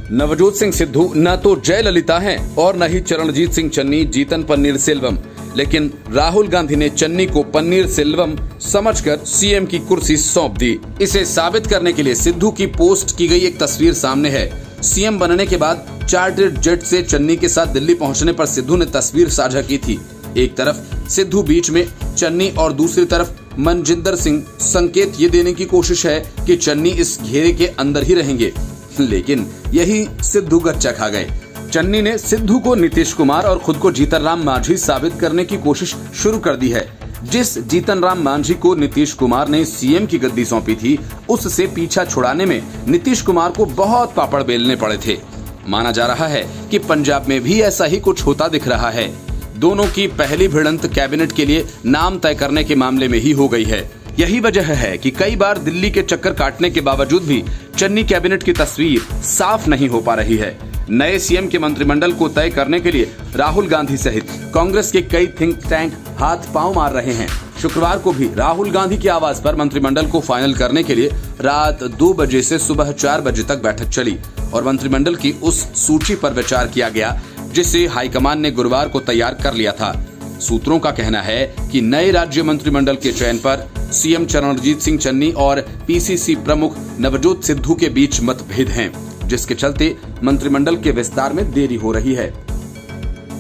नवजोत सिंह सिद्धू न तो जयललिता हैं और न ही चरणजीत सिंह चन्नी जीतन पन्नीर सेल्वम, लेकिन राहुल गांधी ने चन्नी को पन्नीर सेल्वम समझकर सीएम की कुर्सी सौंप दी। इसे साबित करने के लिए सिद्धू की पोस्ट की गई एक तस्वीर सामने है। सीएम बनने के बाद चार्टर्ड जेट से चन्नी के साथ दिल्ली पहुंचने पर सिद्धू ने तस्वीर साझा की थी। एक तरफ सिद्धू, बीच में चन्नी और दूसरी तरफ मनजिंदर सिंह। संकेत ये देने की कोशिश है कि चन्नी इस घेरे के अंदर ही रहेंगे, लेकिन यही सिद्धू गच्चा खा गए। चन्नी ने सिद्धू को नीतीश कुमार और खुद को जीतन राम मांझी साबित करने की कोशिश शुरू कर दी है। जिस जीतन राम मांझी को नीतीश कुमार ने सीएम की गद्दी सौंपी थी, उससे पीछा छुड़ाने में नीतीश कुमार को बहुत पापड़ बेलने पड़े थे। माना जा रहा है कि पंजाब में भी ऐसा ही कुछ होता दिख रहा है। दोनों की पहली भिड़ंत कैबिनेट के लिए नाम तय करने के मामले में ही हो गई है। यही वजह है कि कई बार दिल्ली के चक्कर काटने के बावजूद भी चन्नी कैबिनेट की तस्वीर साफ नहीं हो पा रही है। नए सीएम के मंत्रिमंडल को तय करने के लिए राहुल गांधी सहित कांग्रेस के कई थिंक टैंक हाथ पांव मार रहे हैं। शुक्रवार को भी राहुल गांधी की आवाज पर मंत्रिमंडल को फाइनल करने के लिए रात 2 बजे से सुबह 4 बजे तक बैठक चली और मंत्रिमंडल की उस सूची पर विचार किया गया जिसे हाईकमान ने गुरुवार को तैयार कर लिया था। सूत्रों का कहना है कि नए राज्य मंत्रिमंडल के चयन पर सीएम चरणजीत सिंह चन्नी और पीसीसी प्रमुख नवजोत सिद्धू के बीच मतभेद हैं, जिसके चलते मंत्रिमंडल के विस्तार में देरी हो रही है।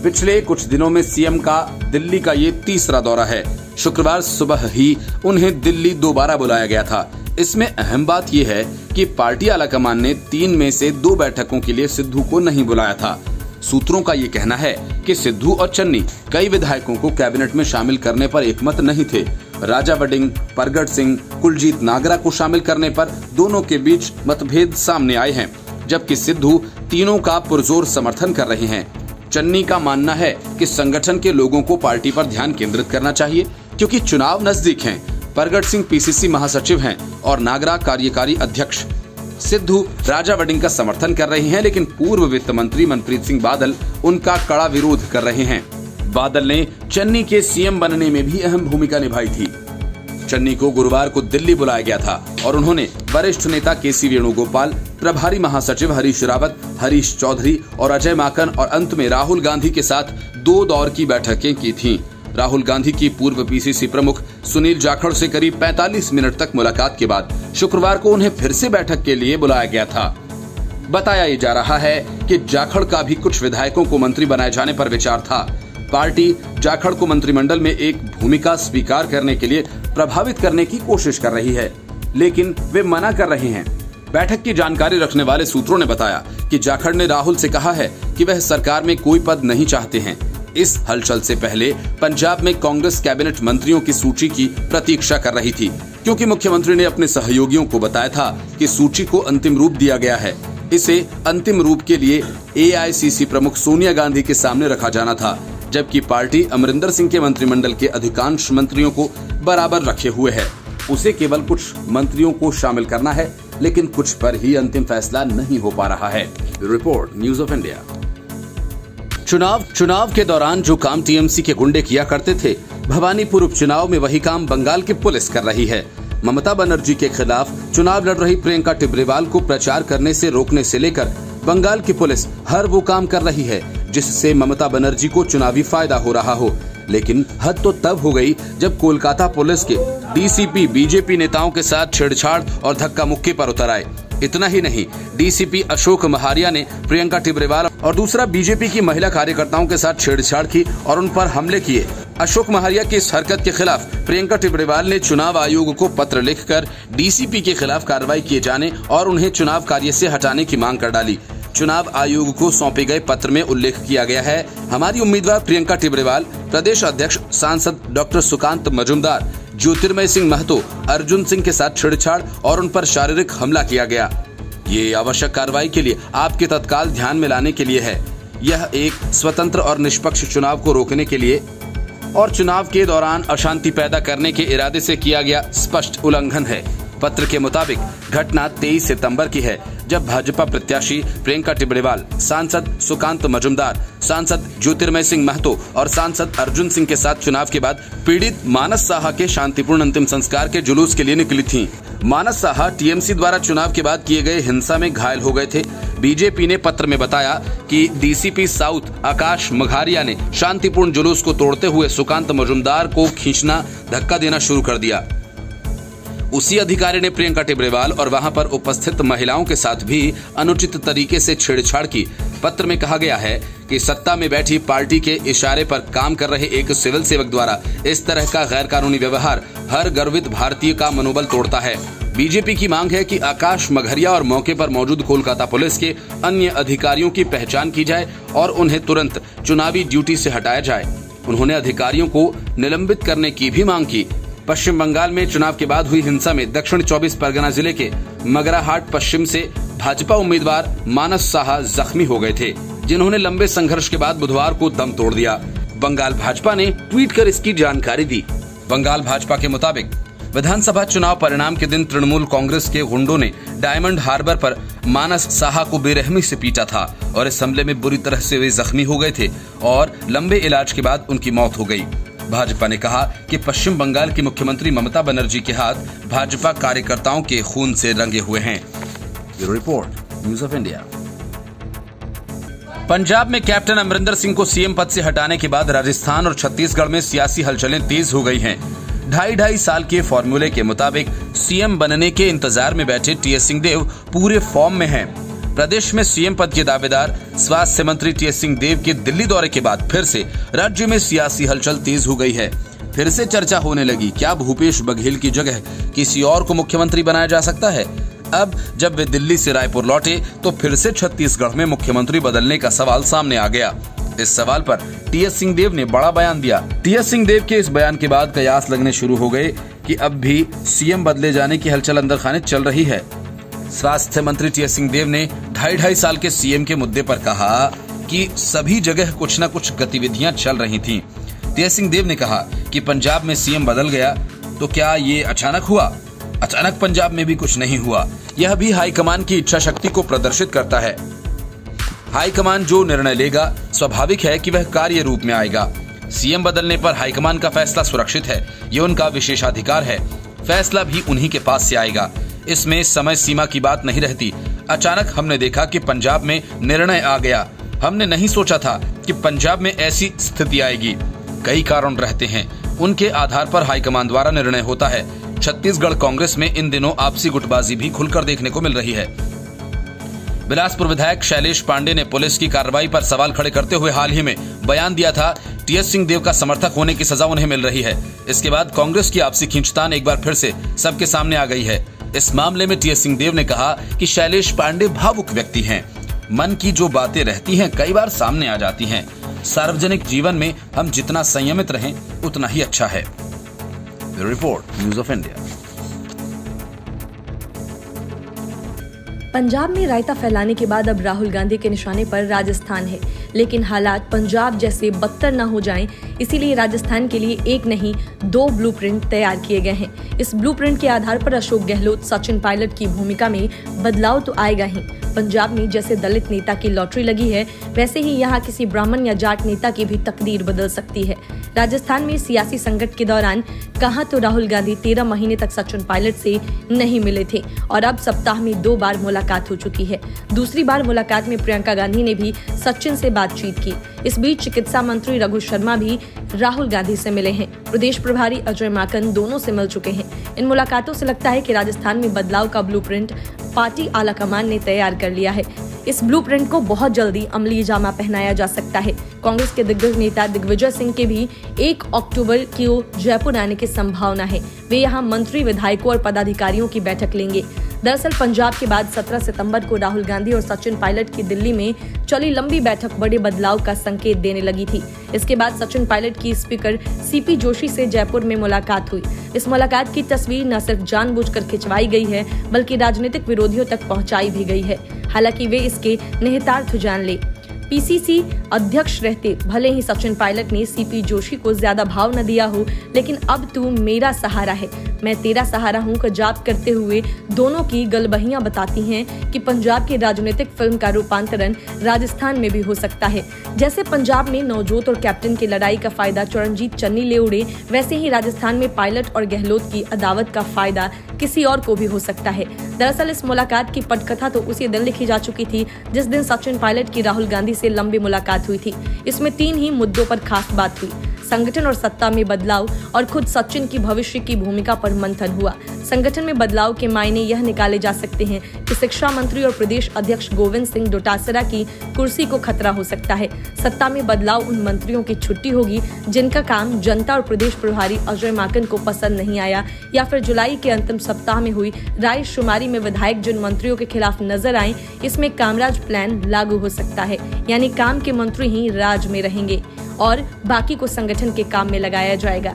पिछले कुछ दिनों में सीएम का दिल्ली का ये तीसरा दौरा है। शुक्रवार सुबह ही उन्हें दिल्ली दोबारा बुलाया गया था। इसमें अहम बात यह है कि पार्टी आलाकमान ने 3 में से 2 बैठकों के लिए सिद्धू को नहीं बुलाया था। सूत्रों का ये कहना है कि सिद्धू और चन्नी कई विधायकों को कैबिनेट में शामिल करने पर एकमत नहीं थे। राजा वडिंग, परगट सिंह, कुलजीत नागरा को शामिल करने पर दोनों के बीच मतभेद सामने आए हैं, जबकि सिद्धू तीनों का पुरजोर समर्थन कर रहे हैं। चन्नी का मानना है कि संगठन के लोगों को पार्टी पर ध्यान केंद्रित करना चाहिए क्योंकि चुनाव नजदीक हैं। परगट सिंह पीसीसी महासचिव हैं और नागरा कार्यकारी अध्यक्ष। सिद्धू राजा वडिंग का समर्थन कर रहे हैं, लेकिन पूर्व वित्त मंत्री मनप्रीत सिंह बादल उनका कड़ा विरोध कर रहे हैं। बादल ने चन्नी के सीएम बनने में भी अहम भूमिका निभाई थी। चन्नी को गुरुवार को दिल्ली बुलाया गया था और उन्होंने वरिष्ठ नेता केसी वेणुगोपाल, प्रभारी महासचिव हरीश रावत, हरीश चौधरी और अजय माकन और अंत में राहुल गांधी के साथ 2 दौर की बैठकें की थीं। राहुल गांधी की पूर्व पीसीसी प्रमुख सुनील जाखड़ से करीब 45 मिनट तक मुलाकात के बाद शुक्रवार को उन्हें फिर से बैठक के लिए बुलाया गया था। बताया जा रहा है कि जाखड़ का भी कुछ विधायकों को मंत्री बनाए जाने पर विचार था। पार्टी जाखड़ को मंत्रिमंडल में एक भूमिका स्वीकार करने के लिए प्रभावित करने की कोशिश कर रही है, लेकिन वे मना कर रहे हैं। बैठक की जानकारी रखने वाले सूत्रों ने बताया कि जाखड़ ने राहुल से कहा है कि वह सरकार में कोई पद नहीं चाहते हैं। इस हलचल से पहले पंजाब में कांग्रेस कैबिनेट मंत्रियों की सूची की प्रतीक्षा कर रही थी, क्योंकि मुख्यमंत्री ने अपने सहयोगियों को बताया था कि सूची को अंतिम रूप दिया गया है। इसे अंतिम रूप के लिए एआईसीसी प्रमुख सोनिया गांधी के सामने रखा जाना था, जबकि पार्टी अमरिंदर सिंह के मंत्रिमंडल के अधिकांश मंत्रियों को बराबर रखे हुए है। उसे केवल कुछ मंत्रियों को शामिल करना है, लेकिन कुछ पर ही अंतिम फैसला नहीं हो पा रहा है। Report news of India. चुनाव के दौरान जो काम टीएमसी के गुंडे किया करते थे, भवानीपुर उपचुनाव में वही काम बंगाल की पुलिस कर रही है। ममता बनर्जी के खिलाफ चुनाव लड़ रही प्रियंका टिब्रेवाल को प्रचार करने से रोकने से लेकर बंगाल की पुलिस हर वो काम कर रही है जिससे ममता बनर्जी को चुनावी फायदा हो रहा हो। लेकिन हद तो तब हो गई जब कोलकाता पुलिस के डीसीपी बीजेपी नेताओं के साथ छेड़छाड़ और धक्का मुक्की पर उतर आए। इतना ही नहीं, डीसीपी अशोक महारिया ने प्रियंका टिब्रेवाल और दूसरा बीजेपी की महिला कार्यकर्ताओं के साथ छेड़छाड़ की और उन पर हमले किए। अशोक महारिया की इस हरकत के खिलाफ प्रियंका टिब्रेवाल ने चुनाव आयोग को पत्र लिखकर डीसीपी के खिलाफ कार्रवाई किए जाने और उन्हें चुनाव कार्य से हटाने की मांग कर डाली। चुनाव आयोग को सौंपे गए पत्र में उल्लेख किया गया है, हमारी उम्मीदवार प्रियंका टिब्रेवाल, प्रदेश अध्यक्ष सांसद डॉक्टर सुकांत मजुमदार, ज्योतिर्मय सिंह महतो, अर्जुन सिंह के साथ छेड़छाड़ और उन पर शारीरिक हमला किया गया। ये आवश्यक कार्रवाई के लिए आपके तत्काल ध्यान में लाने के लिए है। यह एक स्वतंत्र और निष्पक्ष चुनाव को रोकने के लिए और चुनाव के दौरान अशांति पैदा करने के इरादे से किया गया स्पष्ट उल्लंघन है। पत्र के मुताबिक घटना 23 सितंबर की है, जब भाजपा प्रत्याशी प्रियंका टिबड़ेवाल, सांसद सुकांत मजुमदार, सांसद ज्योतिर्मय सिंह महतो और सांसद अर्जुन सिंह के साथ चुनाव के बाद पीड़ित मानस साहा के शांतिपूर्ण अंतिम संस्कार के जुलूस के लिए निकली थीं। मानस साहा टीएमसी द्वारा चुनाव के बाद किए गए हिंसा में घायल हो गए थे। बीजेपी ने पत्र में बताया कि डीसीपी साउथ आकाश मघारिया ने शांतिपूर्ण जुलूस को तोड़ते हुए सुकांत मजुमदार को खींचना, धक्का देना शुरू कर दिया। उसी अधिकारी ने प्रियंका टिबड़ेवाल और वहां पर उपस्थित महिलाओं के साथ भी अनुचित तरीके से छेड़छाड़ की। पत्र में कहा गया है कि सत्ता में बैठी पार्टी के इशारे पर काम कर रहे एक सिविल सेवक द्वारा इस तरह का गैर कानूनी व्यवहार हर गर्वित भारतीय का मनोबल तोड़ता है। बीजेपी की मांग है कि आकाश मघारिया और मौके पर मौजूद कोलकाता पुलिस के अन्य अधिकारियों की पहचान की जाए और उन्हें तुरंत चुनावी ड्यूटी से हटाया जाए। उन्होंने अधिकारियों को निलंबित करने की भी मांग की। पश्चिम बंगाल में चुनाव के बाद हुई हिंसा में दक्षिण 24 परगना जिले के मगराहाट पश्चिम से भाजपा उम्मीदवार मानस साहा जख्मी हो गए थे, जिन्होंने लंबे संघर्ष के बाद बुधवार को दम तोड़ दिया। बंगाल भाजपा ने ट्वीट कर इसकी जानकारी दी। बंगाल भाजपा के मुताबिक विधानसभा चुनाव परिणाम के दिन तृणमूल कांग्रेस के गुंडों ने डायमंड हार्बर पर मानस साहा को बेरहमी से पीटा था और इस हमले में बुरी तरह से वे जख्मी हो गए थे और लंबे इलाज के बाद उनकी मौत हो गई। भाजपा ने कहा कि पश्चिम बंगाल की मुख्यमंत्री ममता बनर्जी के हाथ भाजपा कार्यकर्ताओं के खून से रंगे हुए हैं। Bureau report, news of India. Punjab में कैप्टन अमरिंदर सिंह को सीएम पद से हटाने के बाद राजस्थान और छत्तीसगढ़ में सियासी हलचलें तेज हो गई हैं। 2.5 साल के फॉर्मूले के मुताबिक सीएम बनने के इंतजार में बैठे टीएस सिंहदेव पूरे फॉर्म में हैं। प्रदेश में सीएम पद के दावेदार स्वास्थ्य मंत्री टीएस सिंहदेव के दिल्ली दौरे के बाद फिर से राज्य में सियासी हलचल तेज हो गई है। फिर से चर्चा होने लगी, क्या भूपेश बघेल की जगह किसी और को मुख्यमंत्री बनाया जा सकता है? अब जब वे दिल्ली से रायपुर लौटे तो फिर से छत्तीसगढ़ में मुख्यमंत्री बदलने का सवाल सामने आ गया। इस सवाल पर टीएस सिंहदेव ने बड़ा बयान दिया। टीएस सिंहदेव के इस बयान के बाद कयास लगने शुरू हो गए कि अब भी सीएम बदले जाने की हलचल अंदर खाने चल रही है। स्वास्थ्य मंत्री टीएस सिंहदेव ने 2.5 साल के सीएम के मुद्दे पर कहा कि सभी जगह कुछ न कुछ गतिविधियां चल रही थीं। टीएस सिंहदेव ने कहा कि पंजाब में सीएम बदल गया तो क्या ये अचानक हुआ? अचानक पंजाब में भी कुछ नहीं हुआ। यह भी हाईकमान की इच्छा शक्ति को प्रदर्शित करता है। हाईकमान जो निर्णय लेगा स्वाभाविक है कि वह कार्य रूप में आएगा। सीएम बदलने पर हाईकमान का फैसला सुरक्षित है, ये उनका विशेषाधिकार है। फैसला भी उन्हीं के पास से आएगा। इसमें समय सीमा की बात नहीं रहती। अचानक हमने देखा कि पंजाब में निर्णय आ गया। हमने नहीं सोचा था कि पंजाब में ऐसी स्थिति आएगी। कई कारण रहते हैं, उनके आधार पर हाईकमान द्वारा निर्णय होता है। छत्तीसगढ़ कांग्रेस में इन दिनों आपसी गुटबाजी भी खुलकर देखने को मिल रही है। बिलासपुर विधायक शैलेश पांडे ने पुलिस की कार्रवाई पर सवाल खड़े करते हुए हाल ही में बयान दिया था, टीएस सिंहदेव का समर्थक होने की सजा उन्हें मिल रही है। इसके बाद कांग्रेस की आपसी खींचतान एक बार फिर से सबके सामने आ गई है। इस मामले में टीएस सिंहदेव ने कहा कि शैलेश पांडे भावुक व्यक्ति हैं। मन की जो बातें रहती हैं कई बार सामने आ जाती हैं। सार्वजनिक जीवन में हम जितना संयमित रहें उतना ही अच्छा है। Report, news of India. Punjab में रायता फैलाने के बाद अब राहुल गांधी के निशाने पर राजस्थान है, लेकिन हालात पंजाब जैसे बदतर न हो जाएं, इसीलिए राजस्थान के लिए एक नहीं 2 ब्लूप्रिंट तैयार किए गए हैं। इस ब्लूप्रिंट के आधार पर अशोक गहलोत, सचिन पायलट की भूमिका में बदलाव तो आएगा ही। पंजाब में जैसे दलित नेता की लॉटरी लगी है, वैसे ही यहाँ किसी ब्राह्मण या जाट नेता की भी तकदीर बदल सकती है। राजस्थान में सियासी संकट के दौरान कहा तो राहुल गांधी 13 महीने तक सचिन पायलट से नहीं मिले थे और अब सप्ताह में 2 बार मुलाकात हो चुकी है। दूसरी बार मुलाकात में प्रियंका गांधी ने भी सचिन से बातचीत की। इस बीच चिकित्सा मंत्री रघु शर्मा भी राहुल गांधी से मिले हैं। प्रदेश प्रभारी अजय माकन दोनों से मिल चुके हैं। इन मुलाकातों से लगता है कि राजस्थान में बदलाव का ब्लूप्रिंट पार्टी आलाकमान ने तैयार कर लिया है। इस ब्लूप्रिंट को बहुत जल्दी अमली जामा पहनाया जा सकता है। कांग्रेस के दिग्गज नेता दिग्विजय सिंह के भी 1 अक्टूबर को जयपुर आने की संभावना है। वे यहां मंत्री, विधायकों और पदाधिकारियों की बैठक लेंगे। दरअसल पंजाब के बाद 17 सितंबर को राहुल गांधी और सचिन पायलट की दिल्ली में चली लंबी बैठक बड़े बदलाव का संकेत देने लगी थी। इसके बाद सचिन पायलट की स्पीकर सीपी जोशी से जयपुर में मुलाकात हुई। इस मुलाकात की तस्वीर न सिर्फ जानबूझकर खिंचवाई गई है, बल्कि राजनीतिक विरोधियों तक पहुंचाई भी गई है। हालांकि वे इसके निहितार्थ जान ले। पीसीसी अध्यक्ष रहते भले ही सचिन पायलट ने सीपी जोशी को ज्यादा भाव न दिया हो, लेकिन अब तू मेरा सहारा है, मैं तेरा सहारा हूं का जाप करते हुए दोनों की गलबहियां बताती हैं कि पंजाब की राजनीतिक फिल्म का रूपांतरण राजस्थान में भी हो सकता है। जैसे पंजाब में नवजोत और कैप्टन की लड़ाई का फायदा चरणजीत चन्नी ले उड़े, वैसे ही राजस्थान में पायलट और गहलोत की अदावत का फायदा किसी और को भी हो सकता है। दरअसल इस मुलाकात की पटकथा तो उसी दिन लिखी जा चुकी थी जिस दिन सचिन पायलट की राहुल गांधी से लंबी मुलाकात हुई थी। इसमें 3 ही मुद्दों पर खास बात हुई: संगठन और सत्ता में बदलाव और खुद सचिन की भविष्य की भूमिका पर मंथन हुआ। संगठन में बदलाव के मायने यह निकाले जा सकते हैं कि शिक्षा मंत्री और प्रदेश अध्यक्ष गोविंद सिंह डोटासरा की कुर्सी को खतरा हो सकता है। सत्ता में बदलाव उन मंत्रियों की छुट्टी होगी जिनका काम जनता और प्रदेश प्रभारी अजय माकन को पसंद नहीं आया, या फिर जुलाई के अंतिम सप्ताह में हुई रायशुमारी में विधायक जिन मंत्रियों के खिलाफ नजर आए, इसमें कामराज प्लान लागू हो सकता है, यानी काम के मंत्री ही राज में रहेंगे और बाकी को संगठन के काम में लगाया जाएगा।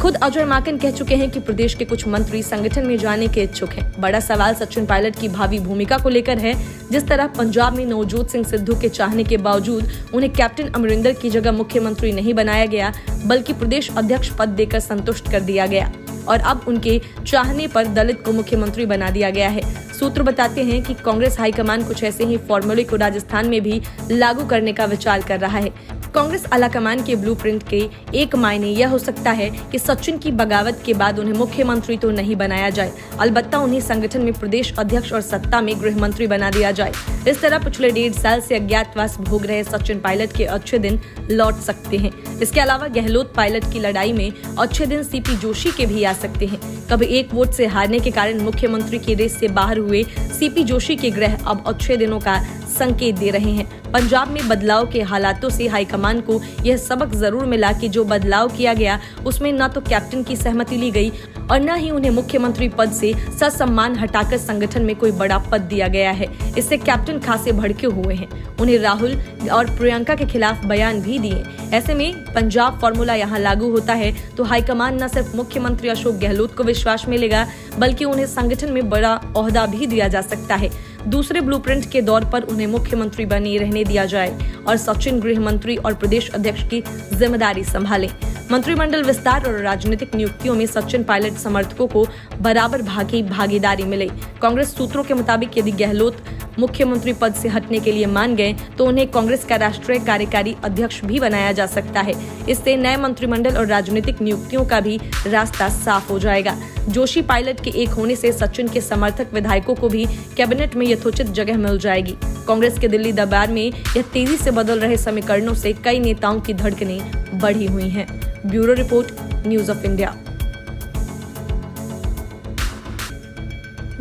खुद अजय माकन कह चुके हैं कि प्रदेश के कुछ मंत्री संगठन में जाने के इच्छुक हैं। बड़ा सवाल सचिन पायलट की भावी भूमिका को लेकर है। जिस तरह पंजाब में नवजोत सिंह सिद्धू के चाहने के बावजूद उन्हें कैप्टन अमरिंदर की जगह मुख्यमंत्री नहीं बनाया गया, बल्कि प्रदेश अध्यक्ष पद देकर संतुष्ट कर दिया गया और अब उनके चाहने पर दलित को मुख्यमंत्री बना दिया गया है। सूत्र बताते हैं कि कांग्रेस हाईकमान कुछ ऐसे ही फॉर्मूले को राजस्थान में भी लागू करने का विचार कर रहा है। कांग्रेस आलाकमान के ब्लूप्रिंट के एक मायने यह हो सकता है कि सचिन की बगावत के बाद उन्हें मुख्यमंत्री तो नहीं बनाया जाए, अलबत्ता उन्हें संगठन में प्रदेश अध्यक्ष और सत्ता में गृह मंत्री बना दिया जाए। इस तरह पिछले 1.5 साल से अज्ञातवास भोग रहे सचिन पायलट के अच्छे दिन लौट सकते हैं। इसके अलावा गहलोत पायलट की लड़ाई में अच्छे दिन सीपी जोशी के भी आ सकते हैं। कभी एक वोट से हारने के कारण मुख्यमंत्री की रेस से बाहर हुए सीपी जोशी के ग्रह अब अच्छे दिनों का संकेत दे रहे हैं। पंजाब में बदलाव के हालातों से हाईकमान को यह सबक जरूर मिला कि जो बदलाव किया गया उसमें न तो कैप्टन की सहमति ली गई और न ही उन्हें मुख्यमंत्री पद से ससम्मान हटाकर संगठन में कोई बड़ा पद दिया गया है। इससे कैप्टन खासे भड़के हुए हैं। उन्हें राहुल और प्रियंका के खिलाफ बयान भी दिए। ऐसे में पंजाब फॉर्मूला यहाँ लागू होता है तो हाईकमान न सिर्फ मुख्यमंत्री अशोक गहलोत को विश्वास मिलेगा, बल्कि उन्हें संगठन में बड़ा ओहदा भी दिया जा सकता है। दूसरे ब्लूप्रिंट के दौर पर उन्हें मुख्यमंत्री बने रहने दिया जाए और सचिन गृह मंत्री और प्रदेश अध्यक्ष की जिम्मेदारी संभालें। मंत्रिमंडल विस्तार और राजनीतिक नियुक्तियों में सचिन पायलट समर्थकों को बराबर भागीदारी मिले। कांग्रेस सूत्रों के मुताबिक यदि गहलोत मुख्यमंत्री पद से हटने के लिए मान गए तो उन्हें कांग्रेस का राष्ट्रीय कार्यकारी अध्यक्ष भी बनाया जा सकता है। इससे नए मंत्रिमंडल और राजनीतिक नियुक्तियों का भी रास्ता साफ हो जाएगा। जोशी पायलट के एक होने से सचिन के समर्थक विधायकों को भी कैबिनेट में यथोचित जगह मिल जाएगी। कांग्रेस के दिल्ली दरबार में यह तेजी से बदल रहे समीकरणों से कई नेताओं की धड़कनें बढ़ी हुई हैं। Bureau report, news of India.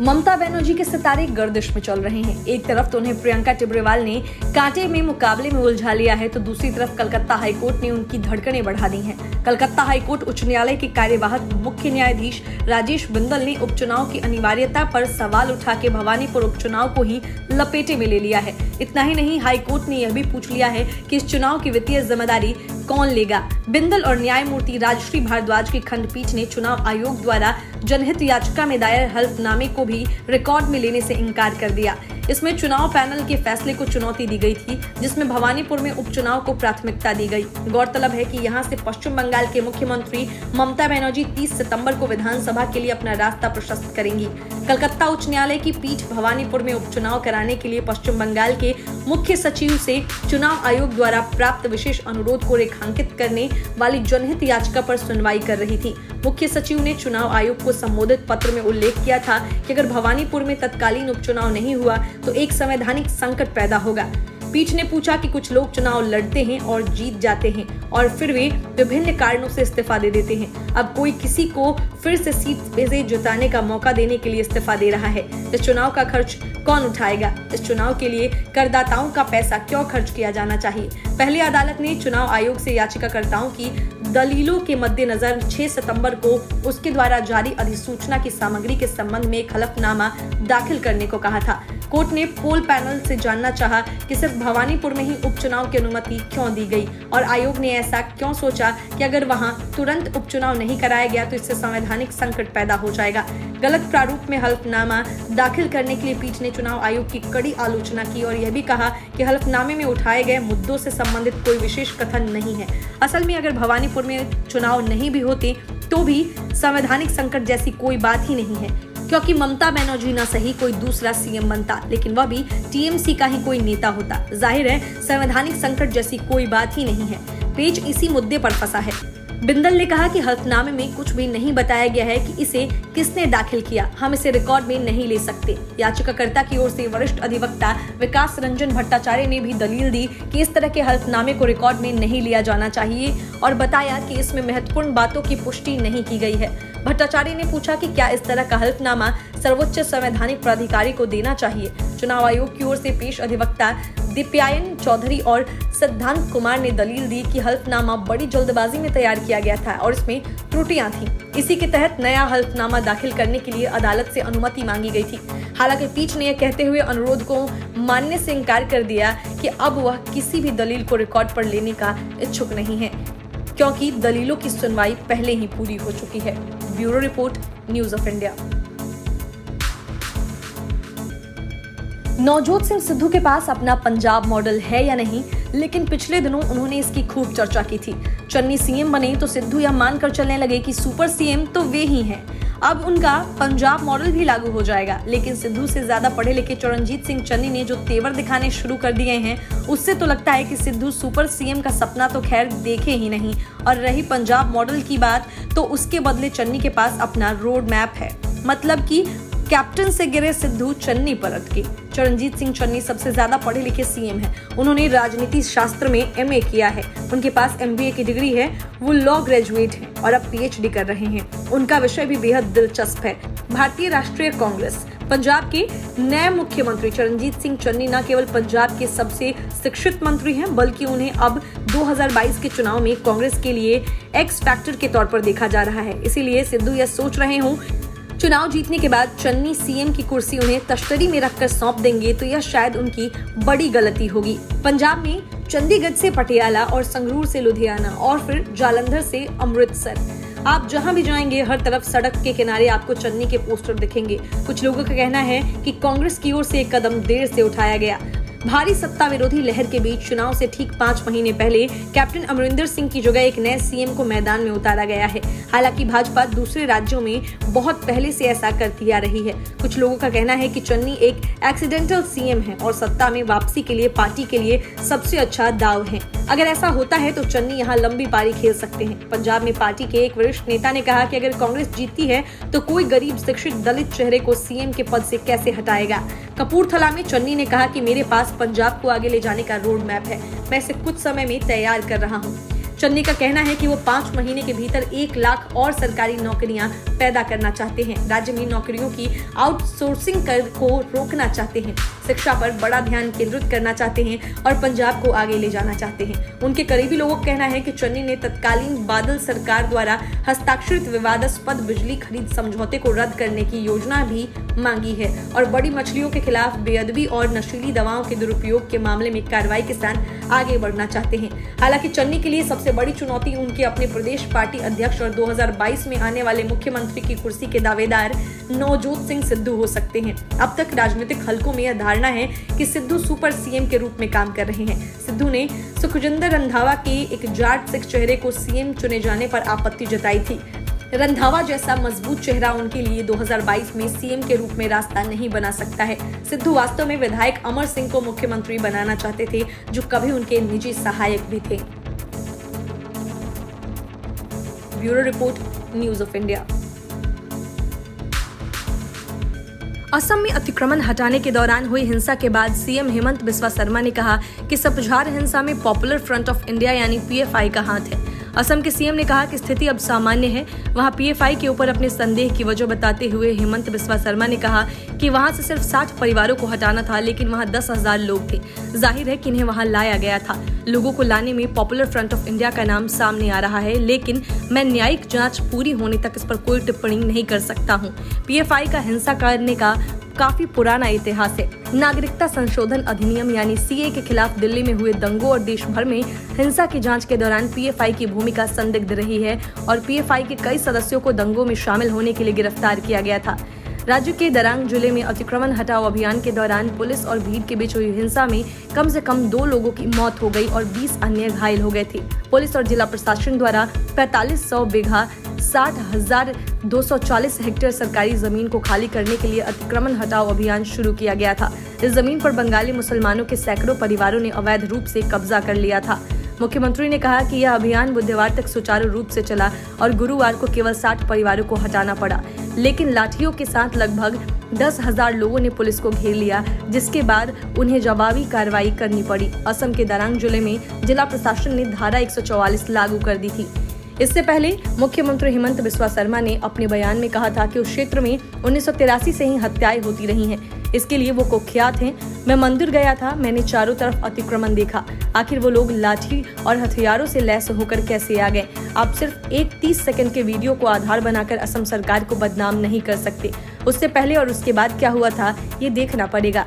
Mamata Banerjee के सितारे गर्दिश में चल रहे हैं। एक तरफ तो उन्हें प्रियंका टिब्रेवाल ने कांटे में मुकाबले में उलझा लिया है, तो दूसरी तरफ कलकत्ता हाईकोर्ट ने उनकी धड़कनें बढ़ा दी हैं। कलकत्ता हाईकोर्ट उच्च न्यायालय के कार्यवाहक मुख्य न्यायाधीश राजेश बिंदल ने उपचुनाव की अनिवार्यता पर सवाल उठा के भवानीपुर उपचुनाव को ही लपेटे में ले लिया है। इतना ही नहीं, हाईकोर्ट ने यह भी पूछ लिया है कि इस चुनाव की वित्तीय जिम्मेदारी कौन लेगा। बिंदल और न्यायमूर्ति राजश्री भारद्वाज की खंडपीठ ने चुनाव आयोग द्वारा जनहित याचिका में दायर हल्फनामे को भी रिकॉर्ड में लेने से इनकार कर दिया। इसमें चुनाव पैनल के फैसले को चुनौती दी गई थी, जिसमें भवानीपुर में उपचुनाव को प्राथमिकता दी गई। गौरतलब है कि यहां से पश्चिम बंगाल के मुख्यमंत्री ममता बनर्जी 30 सितंबर को विधानसभा के लिए अपना रास्ता प्रशस्त करेंगी। कलकत्ता उच्च न्यायालय की पीठ भवानीपुर में उपचुनाव कराने के लिए पश्चिम बंगाल के मुख्य सचिव से चुनाव आयोग द्वारा प्राप्त विशेष अनुरोध को रेखांकित करने वाली जनहित याचिका पर सुनवाई कर रही थी। मुख्य सचिव ने चुनाव आयोग को संबोधित पत्र में उल्लेख किया था कि अगर भवानीपुर में तत्कालीन उपचुनाव नहीं हुआ तो एक संवैधानिक संकट पैदा होगा। पीठ ने पूछा कि कुछ लोग चुनाव लड़ते हैं और जीत जाते हैं और फिर वे विभिन्न कारणों से इस्तीफा दे देते हैं। अब कोई किसी को फिर से सीट से जिताने का मौका देने के लिए इस्तीफा दे रहा है। इस चुनाव का खर्च कौन उठाएगा? इस चुनाव के लिए करदाताओं का पैसा क्यों खर्च किया जाना चाहिए? पहले अदालत ने चुनाव आयोग से याचिकाकर्ताओं की दलीलों के मद्देनजर 6 सितंबर को उसके द्वारा जारी अधिसूचना की सामग्री के संबंध में एक हलफनामा दाखिल करने को कहा था। कोर्ट ने पोल पैनल से जानना चाहा कि सिर्फ भवानीपुर में ही उपचुनाव की अनुमति क्यों दी गई और आयोग ने ऐसा क्यों सोचा कि अगर वहां तुरंत उपचुनाव नहीं कराया गया तो इससे संवैधानिक संकट पैदा हो जाएगा। गलत प्रारूप में हल्फनामा दाखिल करने के लिए पीठ ने चुनाव आयोग की कड़ी आलोचना की और यह भी कहा कि हल्फनामे में उठाए गए मुद्दों से संबंधित कोई विशेष कथन नहीं है। असल में अगर भवानीपुर में चुनाव नहीं भी होते तो भी संवैधानिक संकट जैसी कोई बात ही नहीं है, क्योंकि ममता बनर्जी न सही कोई दूसरा सीएम बनता, लेकिन वह भी टीएमसी का ही कोई नेता होता। जाहिर है संवैधानिक संकट जैसी कोई बात ही नहीं है। पेच इसी मुद्दे पर फंसा है। बिंदल ने कहा कि हल्फनामे में कुछ भी नहीं बताया गया है कि इसे किसने दाखिल किया, हम इसे रिकॉर्ड में नहीं ले सकते। याचिकाकर्ता की ओर से वरिष्ठ अधिवक्ता विकास रंजन भट्टाचार्य ने भी दलील दी कि इस तरह के हल्फनामे को रिकॉर्ड में नहीं लिया जाना चाहिए और बताया कि इसमें महत्वपूर्ण बातों की पुष्टि नहीं की गई है। भट्टाचार्य ने पूछा कि क्या इस तरह का हल्फनामा सर्वोच्च संवैधानिक प्राधिकारी को देना चाहिए। चुनाव आयोग की ओर से पेश अधिवक्ता दीप्यायन चौधरी और सिद्धांत कुमार ने दलील दी कि हल्फनामा बड़ी जल्दबाजी में तैयार किया गया था और इसमें त्रुटियां थीं। इसी के तहत नया हल्फनामा दाखिल करने के लिए अदालत से अनुमति मांगी गई थी। हालांकि पीठ ने यह कहते हुए अनुरोध को मानने से इनकार कर दिया कि अब वह किसी भी दलील को रिकॉर्ड पर लेने का इच्छुक नहीं है, क्योंकि दलीलों की सुनवाई पहले ही पूरी हो चुकी है। Bureau report, news of India. Navjot Singh Sidhu के पास अपना पंजाब मॉडल है या नहीं, लेकिन पिछले दिनों उन्होंने इसकी खूब चर्चा की थी। चन्नी सीएम बने तो सिद्धू यह मानकर चलने लगे कि सुपर सीएम तो वे ही हैं। अब उनका पंजाब मॉडल भी लागू हो जाएगा, लेकिन सिद्धू से ज्यादा पढ़े लिखे चरणजीत सिंह चन्नी ने जो तेवर दिखाने शुरू कर दिए हैं, उससे तो लगता है कि सिद्धू सुपर सीएम का सपना तो खैर देखे ही नहीं। और रही पंजाब मॉडल की बात, तो उसके बदले चन्नी के पास अपना रोड मैप है। मतलब कि कैप्टन से गिरे सिद्धू चन्नी पर अटके। चरणजीत सिंह चन्नी सबसे ज्यादा पढ़े लिखे सीएम हैं। उन्होंने राजनीति शास्त्र में एमए किया है, उनके पास एमबीए की डिग्री है, वो लॉ ग्रेजुएट हैं और अब पीएचडी कर रहे हैं। उनका विषय भी बेहद दिलचस्प है। भारतीय राष्ट्रीय कांग्रेस। पंजाब के नए मुख्यमंत्री चरणजीत सिंह चन्नी न केवल पंजाब के सबसे शिक्षित मंत्री हैं, बल्कि उन्हें अब 2022 के चुनाव में कांग्रेस के लिए एक्स फैक्टर के तौर पर देखा जा रहा है। इसीलिए सिद्धू यह सोच रहे हों चुनाव जीतने के बाद चन्नी सीएम की कुर्सी उन्हें तश्तरी में रखकर सौंप देंगे, तो यह शायद उनकी बड़ी गलती होगी। पंजाब में चंडीगढ़ से पटियाला और संगरूर से लुधियाना और फिर जालंधर से अमृतसर, आप जहां भी जाएंगे हर तरफ सड़क के किनारे आपको चन्नी के पोस्टर दिखेंगे। कुछ लोगों का कहना है कि कांग्रेस की ओर से एक कदम देर से उठाया गया। भारी सत्ता विरोधी लहर के बीच चुनाव से ठीक 5 महीने पहले कैप्टन अमरिंदर सिंह की जगह एक नए सीएम को मैदान में उतारा गया है। हालांकि भाजपा दूसरे राज्यों में बहुत पहले से ऐसा करती आ रही है। कुछ लोगों का कहना है कि चन्नी एक एक्सीडेंटल सीएम है और सत्ता में वापसी के लिए पार्टी के लिए सबसे अच्छा दाव है। अगर ऐसा होता है तो चन्नी यहाँ लंबी पारी खेल सकते हैं। पंजाब में पार्टी के एक वरिष्ठ नेता ने कहा कि अगर कांग्रेस जीतती है तो कोई गरीब शिक्षित दलित चेहरे को सीएम के पद से कैसे हटाएगा। कपूरथला में चन्नी ने कहा कि मेरे पास पंजाब को आगे ले जाने का रोड मैप है, मैं इसे कुछ समय में तैयार कर रहा हूँ। चन्नी का कहना है कि वो 5 महीने के भीतर 1 लाख और सरकारी नौकरियां पैदा करना चाहते हैं। राज्य में नौकरियों की आउटसोर्सिंग को रोकना चाहते हैं, शिक्षा पर बड़ा ध्यान केंद्रित करना चाहते हैं और पंजाब को आगे ले जाना चाहते हैं। उनके करीबी लोगों का कहना है कि चन्नी ने तत्कालीन बादल सरकार द्वारा हस्ताक्षरित विवादास्पद बिजली खरीद समझौते को रद्द करने की योजना भी मांगी है और बड़ी मछलियों के खिलाफ बेअदबी और नशीली दवाओं के दुरुपयोग के मामले में कार्रवाई के साथ आगे बढ़ना चाहते हैं। हालांकि चन्नी के लिए सबसे बड़ी चुनौती उनके अपने प्रदेश पार्टी अध्यक्ष और 2022 में आने वाले मुख्यमंत्री की कुर्सी के दावेदार नवजोत सिंह सिद्धू हो सकते हैं। अब तक राजनीतिक हलकों में यह धारणा है कि सिद्धू सुपर सीएम के रूप में काम कर रहे हैं। सिद्धू ने सुखजिंदर रंधावा के एक जाट सिख चेहरे को सीएम चुने जाने पर आपत्ति जताई थी। रंधावा जैसा मजबूत चेहरा उनके लिए 2022 में सीएम के रूप में रास्ता नहीं बना सकता है। सिद्धू वास्तव में विधायक अमर सिंह को मुख्यमंत्री बनाना चाहते थे, जो कभी उनके निजी सहायक भी थे। Bureau report, news of India. Assam में अतिक्रमण हटाने के दौरान हुई हिंसा के बाद सीएम हेमंत बिस्वा शर्मा ने कहा कि सपझार हिंसा में पॉपुलर फ्रंट ऑफ इंडिया यानी पीएफआई का हाथ है। असम के सीएम ने कहा कि स्थिति अब सामान्य है। वहां पीएफआई के ऊपर अपने संदेह की वजह बताते हुए हेमंत बिस्वा शर्मा ने कहा कि वहां से सिर्फ 60 परिवारों को हटाना था, लेकिन वहां 10,000 लोग थे। जाहिर है कि इन्हें वहां लाया गया था। लोगों को लाने में पॉपुलर फ्रंट ऑफ इंडिया का नाम सामने आ रहा है, लेकिन मैं न्यायिक जांच पूरी होने तक इस पर कोई टिप्पणी नहीं कर सकता हूं। पीएफआई का हिंसा करने का काफी पुराना इतिहास है। नागरिकता संशोधन अधिनियम यानी सीए के खिलाफ दिल्ली में हुए दंगों और देश भर में हिंसा की जांच के दौरान पीएफआई की भूमिका संदिग्ध रही है और पीएफआई के कई सदस्यों को दंगों में शामिल होने के लिए गिरफ्तार किया गया था। राज्य के दरांग जिले में अतिक्रमण हटाओ अभियान के दौरान पुलिस और भीड़ के बीच हुई हिंसा में कम से कम 2 लोगों की मौत हो गई और 20 अन्य घायल हो गए थे। पुलिस और जिला प्रशासन द्वारा 4500 बीघा 60,240 हेक्टेयर सरकारी जमीन को खाली करने के लिए अतिक्रमण हटाओ अभियान शुरू किया गया था। इस जमीन पर बंगाली मुसलमानों के सैकड़ों परिवारों ने अवैध रूप से कब्जा कर लिया था। मुख्यमंत्री ने कहा कि यह अभियान बुधवार तक सुचारू रूप से चला और गुरुवार को केवल 60 परिवारों को हटाना पड़ा, लेकिन लाठियों के साथ लगभग 10,000 लोगों ने पुलिस को घेर लिया, जिसके बाद उन्हें जवाबी कार्रवाई करनी पड़ी। असम के दरांग जिले में जिला प्रशासन ने धारा 144 लागू कर दी थी। इससे पहले मुख्यमंत्री हेमंत बिस्वा शर्मा ने अपने बयान में कहा था कि उस क्षेत्र में 1983 से ही हत्याएं होती रही हैं। इसके लिए वो कुख्यात हैं। मैं मंदिर गया था, मैंने चारों तरफ अतिक्रमण देखा। आखिर वो लोग लाठी और हथियारों से लैस होकर कैसे आ गए? आप सिर्फ एक 30 सेकंड के वीडियो को आधार बनाकर असम सरकार को बदनाम नहीं कर सकते। उससे पहले और उसके बाद क्या हुआ था, ये देखना पड़ेगा।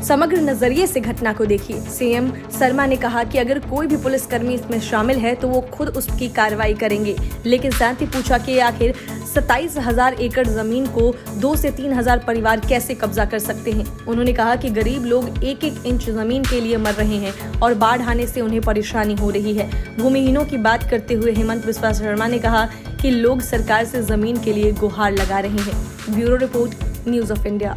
समग्र नजरिए से घटना को देखिए। सीएम शर्मा ने कहा कि अगर कोई भी पुलिसकर्मी इसमें शामिल है तो वो खुद उसकी कार्रवाई करेंगे, लेकिन साथ ही पूछा कि आखिर 27,000 एकड़ जमीन को 2 से 3,000 परिवार कैसे कब्जा कर सकते हैं। उन्होंने कहा कि गरीब लोग 1-1 इंच जमीन के लिए मर रहे हैं और बाढ़ आने से उन्हें परेशानी हो रही है। भूमिहीनों की बात करते हुए हेमंत बिस्वा शर्मा ने कहा कि लोग सरकार से जमीन के लिए गुहार लगा रहे हैं। Bureau report, news of India.